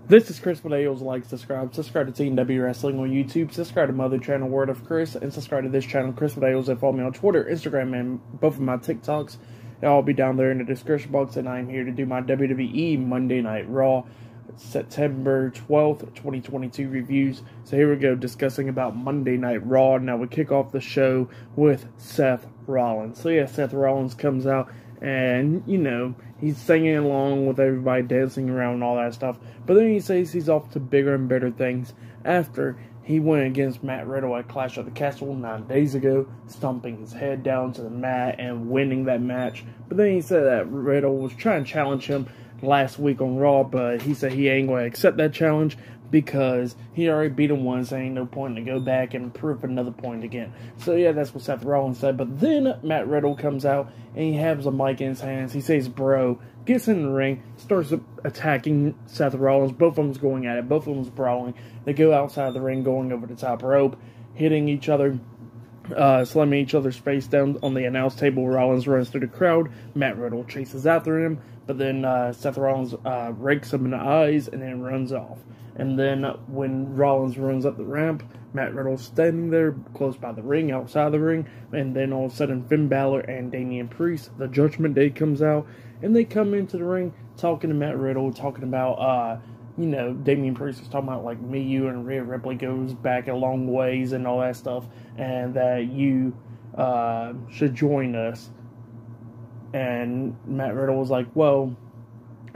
This is Chris Videos. Like, subscribe to Team W Wrestling on YouTube, subscribe to my other channel, Word of Chris, and subscribe to this channel, Chris Videos, and follow me on Twitter, Instagram, and both of my TikToks. It'll all be down there in the description box, and I'm here to do my WWE Monday Night Raw September 12th, 2022 reviews. So here we go, discussing about Monday Night Raw. Now we kick off the show with Seth Rollins. So yeah, Seth Rollins comes out, and, you know, he's singing along with everybody, dancing around and all that stuff. But then he says he's off to bigger and better things after he went against Matt Riddle at Clash of the Castle 9 days ago, stomping his head down to the mat and winning that match. But then he said that Riddle was trying to challenge him last week on Raw, but he said he ain't going to accept that challenge because he already beat him once. There ain't no point to go back and prove another point again. So yeah, that's what Seth Rollins said. But then Matt Riddle comes out and he has a mic in his hands. He says, "Bro," gets in the ring, starts attacking Seth Rollins. Both of them's going at it. Both of them's brawling. They go outside the ring, going over the top rope, hitting each other, slamming each other's face down on the announce table. Rollins runs through the crowd. Matt Riddle chases after him, but then Seth Rollins rakes him in the eyes and then runs off. And then when Rollins runs up the ramp, Matt Riddle's standing there close by the ring, outside the ring, and then all of a sudden Finn Balor and Damien Priest, the Judgment Day, comes out, and they come into the ring talking to Matt Riddle, talking about, you know, Damien Priest is talking about, like, me, you, and Rio Ripley goes back a long ways and all that stuff, and that you should join us. And Matt Riddle was like, well,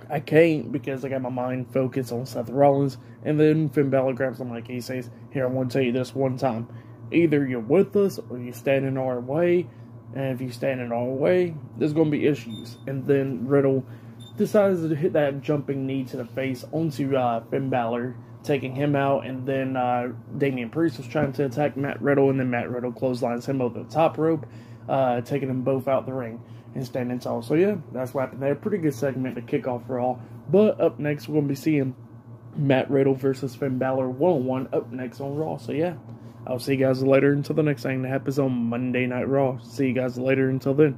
I can't because I got my mind focused on Seth Rollins. And then Finn Balor grabs the mic. He says, "Here, I want to tell you this one time. Either you're with us or you stand in our way. And if you stand in our way, there's going to be issues." And then Riddle decides to hit that jumping knee to the face onto Finn Balor, taking him out. And then Damien Priest was trying to attack Matt Riddle. And then Matt Riddle clotheslines him over the top rope, taking them both out the ring and standing tall. So yeah, that's what happened there. Pretty good segment to kick off Raw. But up next, we're going to be seeing Matt Riddle versus Finn Balor one-on-one up next on Raw. So yeah, I'll see you guys later until the next thing that happens on Monday Night Raw. See you guys later until then.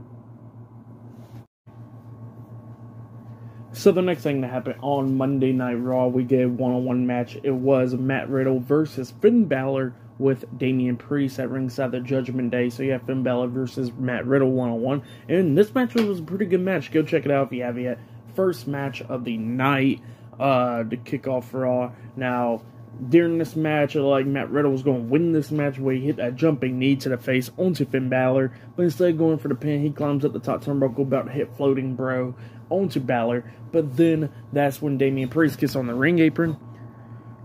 So the next thing that happened on Monday Night Raw, we get a one-on-one match. It was Matt Riddle versus Finn Balor with Damien Priest at Ringside, the Judgment Day. So you have Finn Balor versus Matt Riddle one-on-one. And this match was a pretty good match. Go check it out if you haven't yet. First match of the night to kick off Raw. Now, during this match, like, Matt Riddle was going to win this match where he hit that jumping knee to the face onto Finn Balor. But instead of going for the pin, he climbs up the top turnbuckle, about to hit Floating Bro onto Balor. But then that's when Damien Priest gets on the ring apron.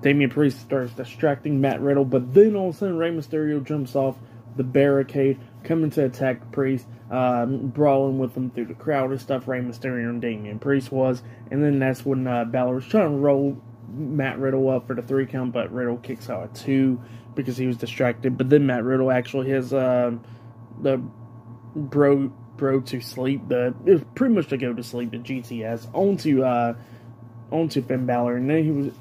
Damien Priest starts distracting Matt Riddle, but then all of a sudden Rey Mysterio jumps off the barricade, coming to attack Priest, brawling with him through the crowd and stuff. Rey Mysterio and Damien Priest was, and then that's when Balor was trying to roll Matt Riddle up for the 3 count, but Riddle kicks out at 2 because he was distracted. But then Matt Riddle actually has the bro to sleep, it was pretty much to go to sleep, the GTS onto Finn Balor, and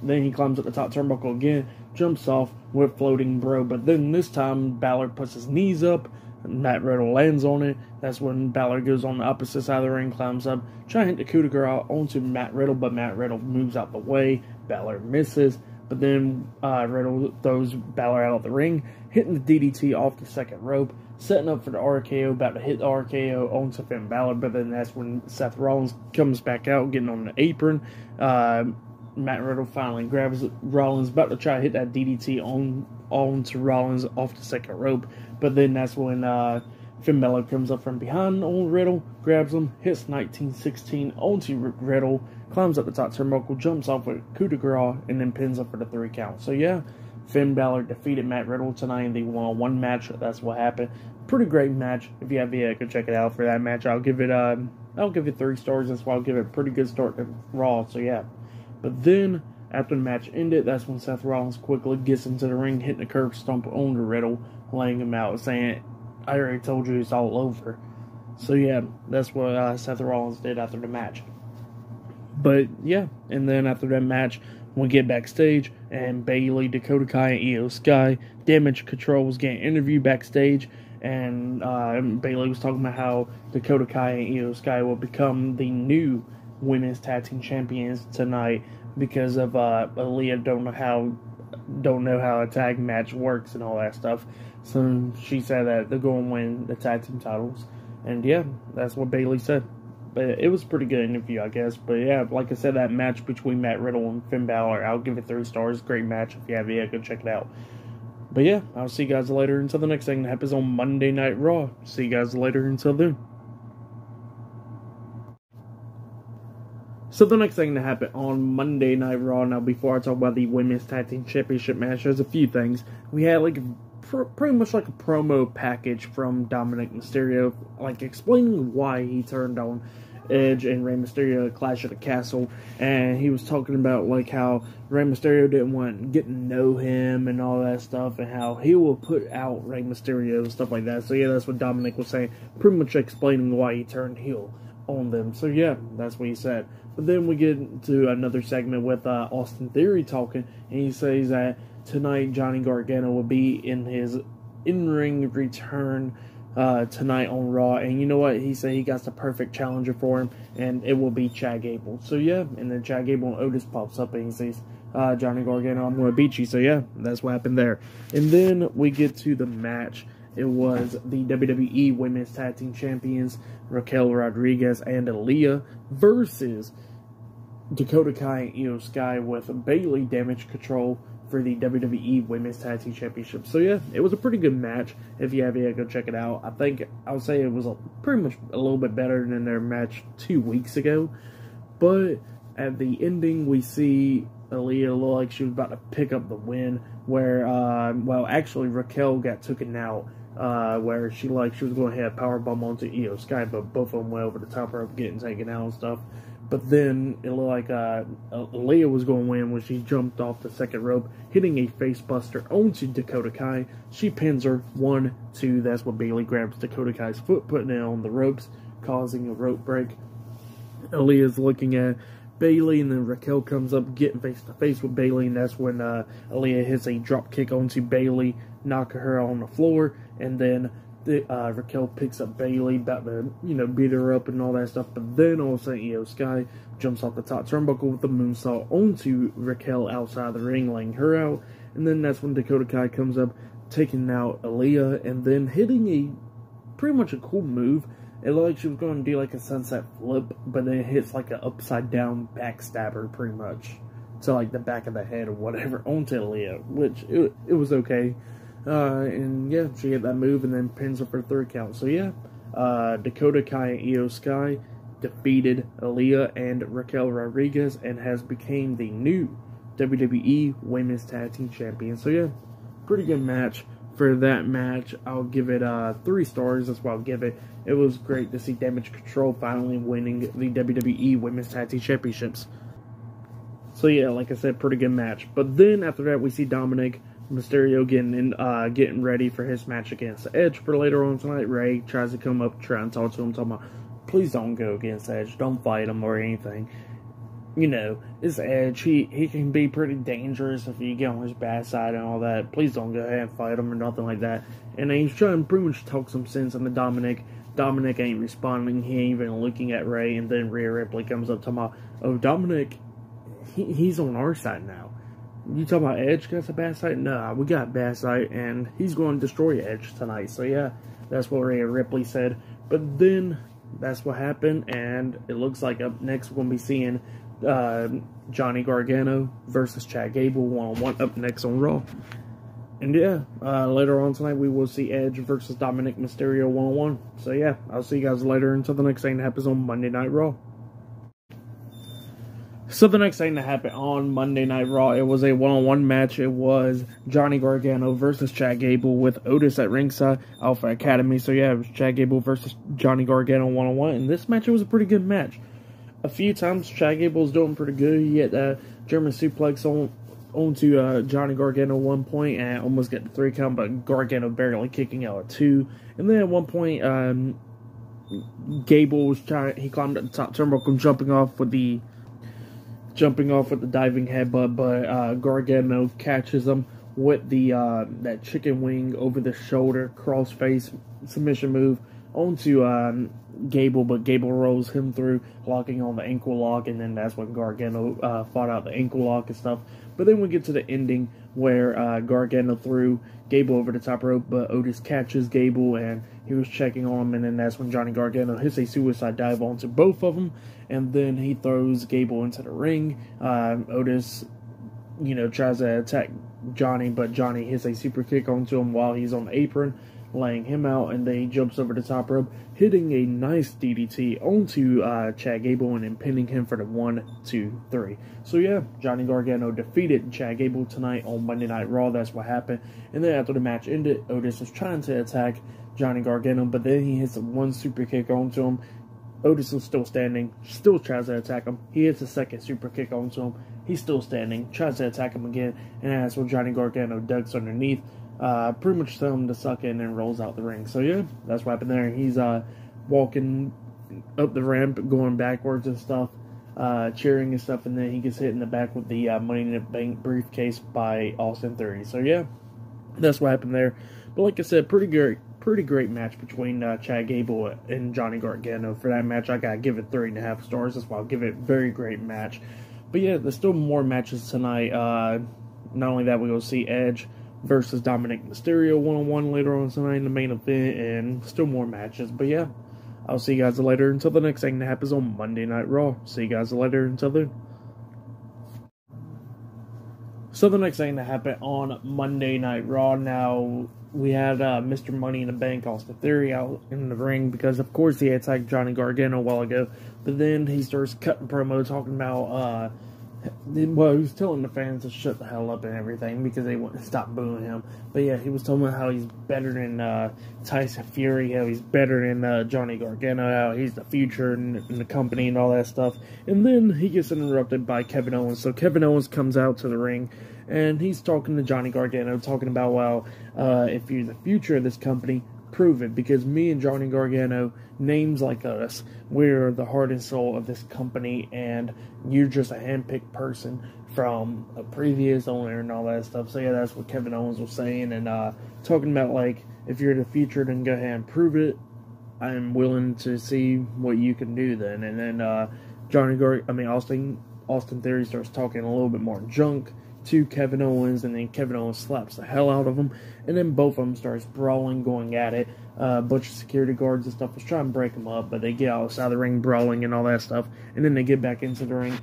then he climbs up the top turnbuckle again, jumps off with Floating Bro. But then this time Balor puts his knees up, and Matt Riddle lands on it. That's when Balor goes on the opposite side of the ring, climbs up, trying to hit the coup de grace onto Matt Riddle, but Matt Riddle moves out the way. Balor misses, but then Riddle throws Balor out of the ring, hitting the DDT off the second rope, setting up for the RKO, about to hit the RKO onto Finn Balor. But then that's when Seth Rollins comes back out, getting on the apron. Matt Riddle finally grabs Rollins, about to try to hit that DDT onto Rollins off the second rope. But then that's when Finn Balor comes up from behind on Riddle, grabs him, hits 1916 onto Riddle, climbs up the top turnbuckle, jumps off with coup de grace, and then pins up for the 3 count. So yeah, Finn Balor defeated Matt Riddle tonight in the one-on-one match. That's what happened. Pretty great match. If you have yet, go check it out for that match. I'll give it 3 stars. That's why I'll give it a pretty good start to Raw. So yeah. But then after the match ended, that's when Seth Rollins quickly gets into the ring, hitting a curb stomp on the Riddle, laying him out, saying, "I already told you it's all over." So yeah, that's what Seth Rollins did after the match. But yeah, and then after that match, we get backstage, and Bayley, Dakota Kai, and Io Sky, Damage Control was getting interviewed backstage, and Bayley was talking about how Dakota Kai and Io Sky will become the new Women's Tag Team Champions tonight because of Aaliyah don't know how a tag match works and all that stuff. So she said that they're going to win the tag team titles, and yeah, that's what Bayley said. But it was a pretty good interview, I guess. But yeah, like I said, that match between Matt Riddle and Finn Balor, I'll give it 3 stars. Great match. If you have it, go check it out. But yeah, I'll see you guys later until the next thing that happens on Monday Night Raw. See you guys later until then. So the next thing that happened on Monday Night Raw, now before I talk about the Women's Tag Team Championship match, there's a few things. We had like pretty much like a promo package from Dominic Mysterio, like explaining why he turned on Edge and Rey Mysterio at Clash at the Castle, and he was talking about like how Rey Mysterio didn't want to get to know him and all that stuff, and how he will put out Rey Mysterio and stuff like that. So yeah, that's what Dominic was saying, pretty much explaining why he turned heel on them. So yeah, that's what he said. But then we get to another segment with Austin Theory talking, and he says that tonight Johnny Gargano will be in his in-ring return tonight on Raw, and you know what? He said he got the perfect challenger for him, and it will be Chad Gable. So yeah, and then Chad Gable and Otis pops up, and he says, Johnny Gargano, I'm going to beat you. So yeah, that's what happened there. And then we get to the match. It was the WWE Women's Tag Team Champions, Raquel Rodriguez and Aaliyah, versus Dakota Kai and Io Sky with Bayley Damage Control for the WWE Women's Tag Team Championship. So yeah, it was a pretty good match. If you have it, go check it out. I think I would say it was pretty much a little bit better than their match 2 weeks ago. But at the ending, we see Aaliyah look like she was about to pick up the win, where well, actually Raquel got taken out. Where she was going to hit a powerbomb onto Io Sky, but both of them went over the top rope, getting taken out and stuff. But then it looked like Aaliyah was going to win when she jumped off the second rope, hitting a face buster onto Dakota Kai. She pins her 1, 2. That's what Bayley grabs Dakota Kai's foot, putting it on the ropes, causing a rope break. Aaliyah's looking at Bayley, and then Raquel comes up, getting face to face with Bayley, and that's when Aaliyah hits a drop kick onto Bayley, knocking her on the floor, and then Raquel picks up Bayley, about to, beat her up and all that stuff. But then all of a sudden, Io Sky jumps off the top turnbuckle with the moonsault onto Raquel outside the ring, laying her out. And then that's when Dakota Kai comes up, taking out Aaliyah, and then hitting a pretty much a cool move. It looked like she was going to do like a sunset flip, but then it hits like an upside down backstabber, pretty much, to like the back of the head or whatever, onto Aaliyah, which it was okay. And yeah, she hit that move and then pins her for 3 count. So yeah, Dakota Kai and Io Sky defeated Aaliyah and Raquel Rodriguez and has become the new WWE Women's Tag Team Champion. So yeah, pretty good match. For that match, I'll give it 3 stars. That's what I'll give it. It was great to see Damage Control finally winning the WWE Women's Tag Team Championships. So yeah, like I said, pretty good match. But then after that, we see Dominic Mysterio getting ready for his match against Edge for later on tonight. Ray tries to come up, try and talk to him, talking about, please don't go against Edge, don't fight him or anything. It's Edge. He can be pretty dangerous if you get on his bad side and all that. Please don't go ahead and fight him or nothing like that. And then he's trying to pretty much talk some sense into Dominic. Dominic ain't responding. He ain't even looking at Ray. And then Rio Ripley comes up talking about, oh, Dominic, he's on our side now. You talking about Edge got a bad side? Nah, we got a bad side, and he's going to destroy Edge tonight. So yeah, that's what Rio Ripley said. But then that's what happened, and it looks like up next we're going to be seeing Johnny Gargano versus Chad Gable 1-on-1 up next on Raw. And yeah, later on tonight we will see Edge versus Dominic Mysterio 1-on-1. So yeah, I'll see you guys later until the next thing that happens on Monday Night Raw. So the next thing that happened on Monday Night Raw, it was a 1-on-1 match. It was Johnny Gargano versus Chad Gable with Otis at ringside, Alpha Academy. So yeah, it was Chad Gable versus Johnny Gargano 1-on-1. And this match, it was a pretty good match. A few times Chad Gable was doing pretty good. He hit that German suplex onto Johnny Gargano at one point and almost got the 3 count, but Gargano barely kicking out at 2. And then at one point, Gable was he climbed up the top turnbuckle, jumping off with the diving headbutt, but Gargano catches him with the that chicken wing over the shoulder crossface submission move onto Gable, but Gable rolls him through, locking on the ankle lock, and then that's when Gargano fought out the ankle lock and stuff. But then we get to the ending where Gargano threw Gable over the top rope, but Otis catches Gable, and he was checking on him, and then that's when Johnny Gargano hits a suicide dive onto both of them, and then he throws Gable into the ring. Otis, tries to attack Johnny, but Johnny hits a super kick onto him while he's on the apron, laying him out, and then he jumps over the top rope, hitting a nice DDT onto Chad Gable and then pinning him for the 1, 2, 3. So yeah, Johnny Gargano defeated Chad Gable tonight on Monday Night Raw. That's what happened. And then after the match ended, Otis was trying to attack Johnny Gargano, but then he hits one super kick onto him. Otis was still standing, still tries to attack him. He hits a second super kick onto him. He's still standing, tries to attack him again, and that's when Johnny Gargano ducks underneath, pretty much tells him to suck in and rolls out the ring. So yeah, that's what happened there. He's walking up the ramp, going backwards and stuff, cheering and stuff, and then he gets hit in the back with the Money in the Bank briefcase by Austin Theory. So yeah, that's what happened there. But like I said, pretty great match between Chad Gable and Johnny Gargano. For that match, I gotta give it 3.5 stars. That's why I'll give it very great match. But yeah, there's still more matches tonight. Not only that, we'll see Edge versus Dominic Mysterio one-on-one later on tonight in the main event, and still more matches. But yeah, I'll see you guys later until the next thing that happens on Monday Night Raw. See you guys later until then. So the next thing that happened on Monday Night Raw, now we had Mr. Money in the Bank, Austin Theory, out in the ring because, of course, he attacked Johnny Gargano a while ago. But then he starts cutting promo talking about, he was telling the fans to shut the hell up and everything because they wouldn't stop booing him. But yeah, he was talking about how he's better than Tyson Fury, how he's better than Johnny Gargano, how he's the future in the company and all that stuff. And then he gets interrupted by Kevin Owens. So Kevin Owens comes out to the ring, and he's talking to Johnny Gargano, talking about, well, if you're the future of this company, prove it, because me and Johnny Gargano, names like us, we're the heart and soul of this company, and you're just a hand-picked person from a previous owner and all that stuff. So yeah, that's what Kevin Owens was saying, and talking about, like, if you're the future, then go ahead and prove it. I'm willing to see what you can do then. And then Austin Theory starts talking a little bit more junk to Kevin Owens, and then Kevin Owens slaps the hell out of him, and then both of them starts brawling, going at it. A bunch of security guards and stuff was trying to break them up, but they get outside the ring brawling and all that stuff, and then they get back into the ring.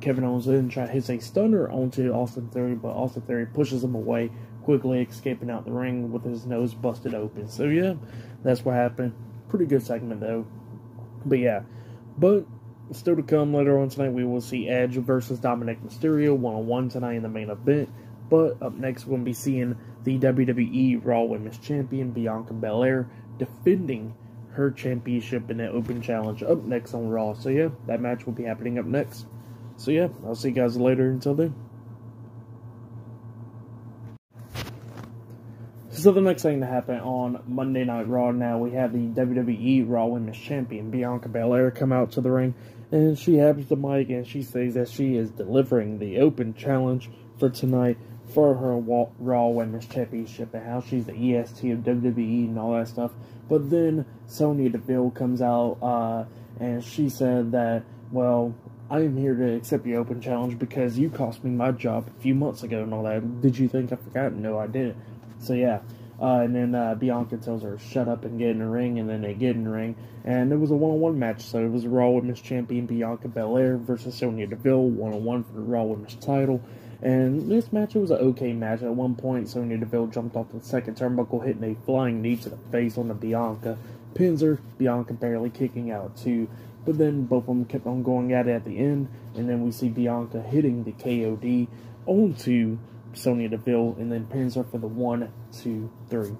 Kevin Owens then hits a stunner onto Austin Theory, but Austin Theory pushes him away, quickly escaping out the ring with his nose busted open. So yeah, that's what happened. Pretty good segment though. But yeah, still to come later on tonight, we will see Edge versus Dominic Mysterio one-on-one tonight in the main event. But up next, we're going to be seeing the WWE Raw Women's Champion, Bianca Belair, defending her championship in an open challenge up next on Raw. So yeah, that match will be happening up next. So yeah, I'll see you guys later until then. So the next thing to happen on Monday Night Raw, now we have the WWE Raw Women's Champion, Bianca Belair, come out to the ring, and she has the mic, and she says that she is delivering the open challenge for tonight for her Raw Women's Championship, and how she's the EST of WWE and all that stuff. But then Sonya Deville comes out, and she said that, well, I am here to accept your open challenge because you cost me my job a few months ago and all that. Did you think I forgot? No, I didn't. So yeah, and then Bianca tells her shut up and get in the ring, and then they get in the ring, and it was a one-on-one match. So it was Raw Women's Champion Bianca Belair versus Sonya Deville, one-on-one for the Raw Women's title. And this match, it was an okay match. At one point, Sonya Deville jumped off the second turnbuckle, hitting a flying knee to the face on the Bianca, pins her, Bianca barely kicking out too. But then both of them kept on going at it at the end, and then we see Bianca hitting the KOD onto Sonya Deville, and then pins her for the 1, 2, 3.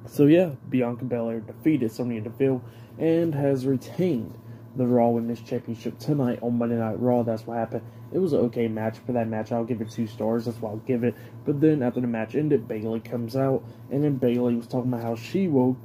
So yeah, Bianca Belair defeated Sonya Deville and has retained the Raw Women's Championship tonight on Monday Night Raw. That's what happened. It was an okay match. For that match, I'll give it 2 stars. That's what I'll give it. But then after the match ended, Bayley comes out, and then Bayley was talking about how she will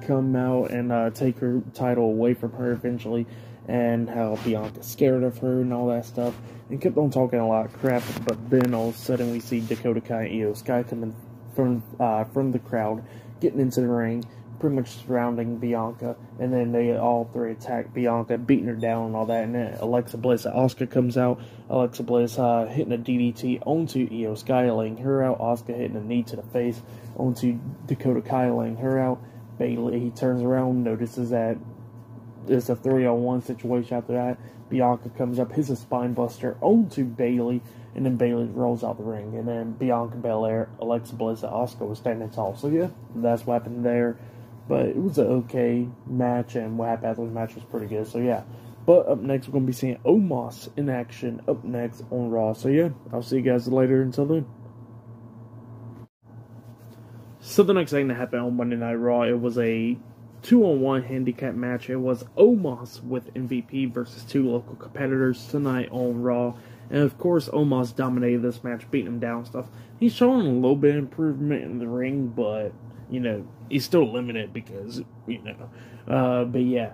come out and take her title away from her eventually, and how Bianca's scared of her and all that stuff, and kept on talking a lot of crap. But then all of a sudden we see Dakota Kai and Io Sky coming from the crowd, getting into the ring, pretty much surrounding Bianca, and then they all three attack Bianca, beating her down and all that, and then Alexa Bliss and Asuka comes out. Alexa Bliss hitting a DDT onto Io Sky, laying her out. Asuka hitting a knee to the face onto Dakota Kai, laying her out. Bayley, he turns around, notices that it's a 3-on-1 situation after that. Bianca comes up, hits a spine buster onto Bayley, and then Bayley rolls out the ring. And then Bianca Belair, Alexa Bliss, and Asuka was standing tall. So yeah, that's what happened there. But it was an okay match, and what happened after the match was pretty good. So yeah. But up next, we're going to be seeing Omos in action up next on Raw. So yeah, I'll see you guys later. Until then. So the next thing that happened on Monday Night Raw, it was a 2-on-1 handicap match. It was Omos with MVP versus two local competitors tonight on Raw. And of course, Omos dominated this match, beating him down and stuff. He's showing a little bit of improvement in the ring, but, you know, he's still limited because, you know. But yeah.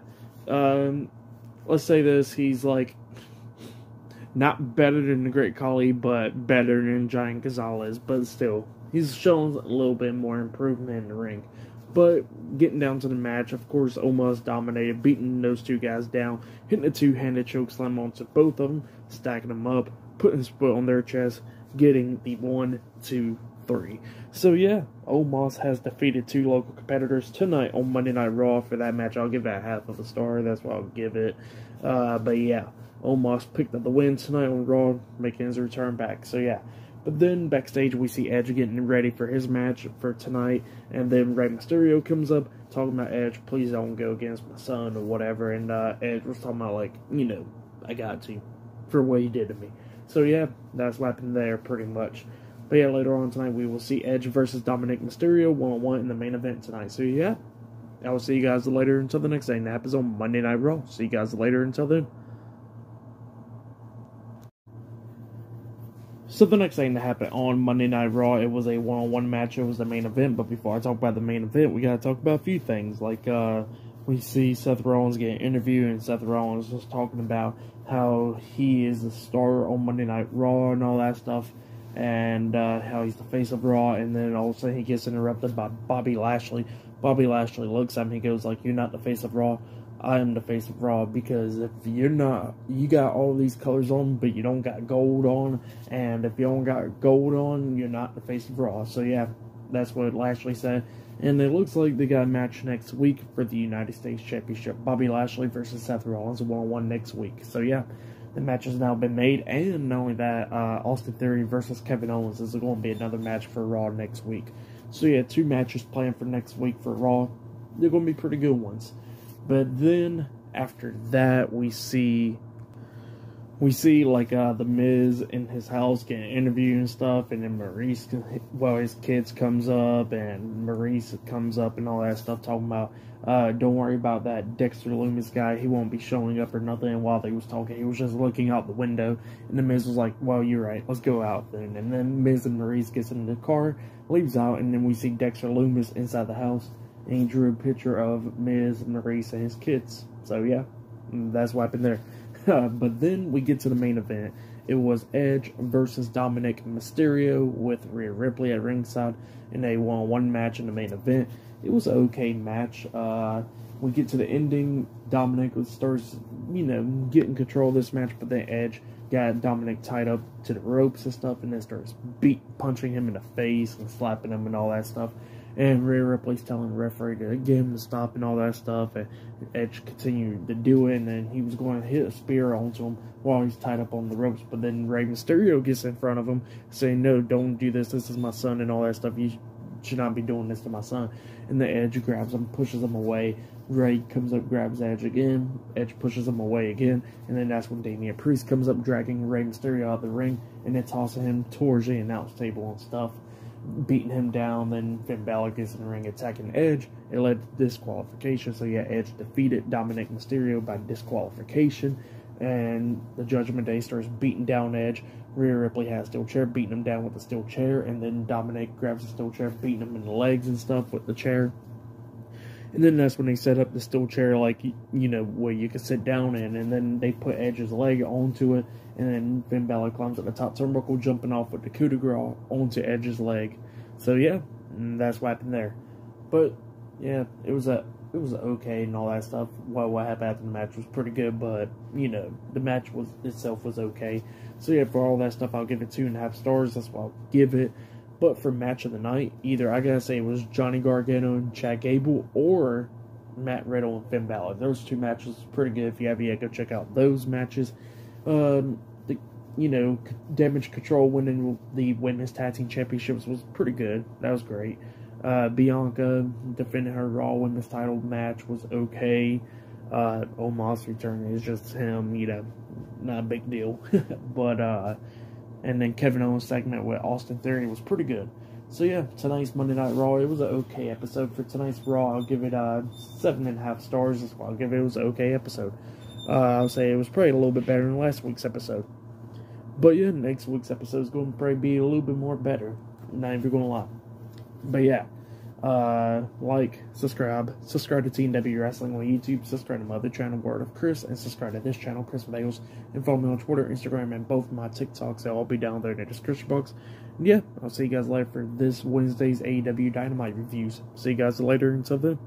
Let's say this, he's like, not better than the Great Khali, but better than Giant Gonzalez, but still, he's showing a little bit more improvement in the ring. But getting down to the match, of course, Omos dominated, beating those two guys down, hitting a two-handed chokeslam onto both of them, stacking them up, putting his foot on their chest, getting the 1, 2, 3. So yeah, Omos has defeated two local competitors tonight on Monday Night Raw. For that match, I'll give that half of a star. That's what I'll give it. But yeah, Omos picked up the win tonight on Raw, making his return back. So yeah. But then backstage we see Edge getting ready for his match for tonight, and then Rey Mysterio comes up talking about Edge, please don't go against my son or whatever, and Edge was talking about like, you know, I got to, for what he did to me. So yeah, that's what happened there pretty much. But yeah, later on tonight we will see Edge versus Dominic Mysterio 1-on-1 in the main event tonight. So yeah, I will see you guys later until the next thing that happens on Monday Night Raw. See you guys later until then. So the next thing that happened on Monday Night Raw, it was a 1-on-1 match. It was the main event. But before I talk about the main event, we got to talk about a few things. Like, we see Seth Rollins get an interview, and Seth Rollins was talking about how he is the star on Monday Night Raw and all that stuff. And how he's the face of Raw. And then all of a sudden he gets interrupted by Bobby Lashley. Bobby Lashley looks at him, he goes like, you're not the face of Raw. I am the face of Raw, because if you're not, you got all these colors on, but you don't got gold on, and if you don't got gold on, you're not the face of Raw. So yeah, that's what Lashley said, and it looks like they got a match next week for the United States Championship. Bobby Lashley versus Seth Rollins, 1-on-1 next week. So yeah, the match has now been made, and not only that, Austin Theory versus Kevin Owens is going to be another match for Raw next week. So yeah, 2 matches planned for next week for Raw. They're going to be pretty good ones. But then, after that, we see like, The Miz in his house getting interviewed and stuff, and then Maurice, well, his kids comes up, and Maurice comes up and all that stuff, talking about, don't worry about that Dexter Lumis guy, he won't be showing up or nothing. And while they was talking, he was just looking out the window, and the Miz was like, well, you're right, let's go out then. And then Miz and Maurice gets in the car, leaves out, and then we see Dexter Lumis inside the house. And he drew a picture of Miz, Maurice, and his kids. So yeah, that's what happened there. But then we get to the main event. It was Edge versus Dominic Mysterio with Rio Ripley at ringside in a 1-on-1 match in the main event. It was an okay match. We get to the ending. Dominic starts, you know, getting control of this match, but then Edge got Dominic tied up to the ropes and stuff, and then starts punching him in the face and slapping him and all that stuff. And Rio Ripley's telling the referee to get him to stop and all that stuff. And Edge continued to do it. And then he was going to hit a spear onto him while he's tied up on the ropes. But then Rey Mysterio gets in front of him, saying, no, don't do this. This is my son and all that stuff. You should not be doing this to my son. And the Edge grabs him, pushes him away. Rey comes up, grabs Edge again. Edge pushes him away again. And then that's when Damien Priest comes up, dragging Rey Mysterio out of the ring. And then tossing him towards the announce table and stuff, beating him down. Then Finn Balor gets in the ring, attacking Edge. It led to disqualification. So yeah, Edge defeated Dominic Mysterio by disqualification. And the Judgment Day starts beating down Edge. Rhea Ripley has a steel chair, beating him down with the steel chair. And then Dominic grabs the steel chair, beating him in the legs and stuff with the chair. And then that's when they set up the steel chair, like, you know, where you can sit down in. And then they put Edge's leg onto it. And then Finn Balor climbs at the top turnbuckle, jumping off with the coup de grace onto Edge's leg. So yeah, that's what happened there. But yeah, it was okay and all that stuff. Well, what happened after the match was pretty good, but you know, the match itself was okay. So yeah, for all that stuff, I'll give it 2.5 stars. That's what I'll give it. But for match of the night, either I gotta say it was Johnny Gargano and Chad Gable, or Matt Riddle and Finn Balor. Those two matches were pretty good. If you have yet, go check out those matches. Damage Control winning the Women's Tag Team Championships was pretty good. That was great. Bianca defending her Raw Women's title match was okay. Omos return is just him, not a big deal. But, and then Kevin Owens' segment with Austin Theory was pretty good. So yeah, tonight's Monday Night Raw, it was an okay episode. For tonight's Raw, I'll give it 7.5 stars. That's why I'll give it. It was an okay episode. I'll say it was probably a little bit better than last week's episode. But yeah, next week's episode is going to probably be a little bit more better. Not even going to lie. But yeah, subscribe to TNW Wrestling on YouTube, subscribe to my other channel, Word of Chris, and subscribe to this channel, Chris Bagels, and follow me on Twitter, Instagram, and both of my TikToks. They'll all be down there in the description box. And yeah, I'll see you guys later for this Wednesday's AEW Dynamite reviews. See you guys later. Until then.